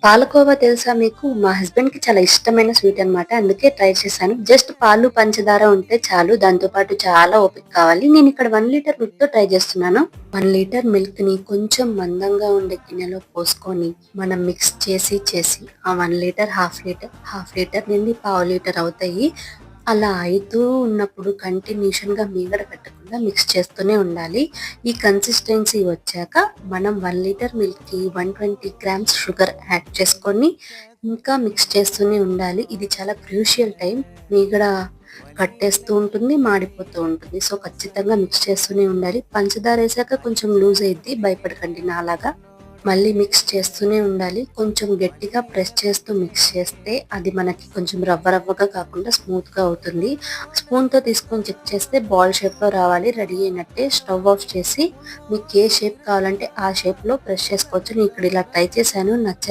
పాలకోవా తెలుసా మీకు? మా హస్బెండ్‌కి చాలా ఇష్టమైన స్వీట్ అన్నమాట. అందుకే ట్రై చేశాను. జస్ట్ పాలు, పంచదార ఉంటే చాలు. దాంతో పాటు చాలా ఓపిక కావాలి. నేనిక్కడ 1 లీటర్ మిల్క్‌తో ట్రై చేస్తున్నాను. 1 లీటర్ మిల్క్‌ని కొంచెం మందంగా ఉండే గిన్నెలో పోసుకొని, మనం మిక్స్ చేసి ఆ 1 లీటర్, హాఫ్ లీటర్ నుండి పావు లీటర్ అవుతాయి. అలా అయితూ ఉన్నప్పుడు కంటిన్యూషన్‌గా మీగడ పెట్టకుండా మిక్స్ చేస్తూనే ఉండాలి. ఈ కన్సిస్టెన్సీ వచ్చాక మనం 1 లీటర్ మిల్క్‌కి 120 గ్రామ్స్ షుగర్ యాడ్ చేసుకొని ఇంకా మిక్స్ చేస్తూనే ఉండాలి. ఇది చాలా క్రూషియల్ టైం. మీగడ కట్టేస్తూ ఉంటుంది, మాడిపోతూ ఉంటుంది. సో, ఖచ్చితంగా మిక్స్ చేస్తూనే ఉండాలి. పంచదార ఏసాక కొంచెం లూజ్ అయిద్ది. భయపడకండి నాలాగా. మళ్ళీ మిక్స్ చేస్తూనే ఉండాలి. కొంచెం గట్టిగా ప్రెస్ చేస్తూ మిక్స్ చేస్తే అది మనకి కొంచెం రవ్వగా కాకుండా స్మూత్‌గా అవుతుంది. స్పూన్‌తో తీసుకొని చెక్ చేస్తే బాల్ షేప్‌లో రావాలి. రెడీ అయినట్టే. స్టవ్ ఆఫ్ చేసి మీకు ఏ షేప్ కావాలంటే ఆ షేప్‌లో ప్రెస్ చేసుకోవచ్చు. నేను ఇక్కడ ఇలా ట్రై చేశాను.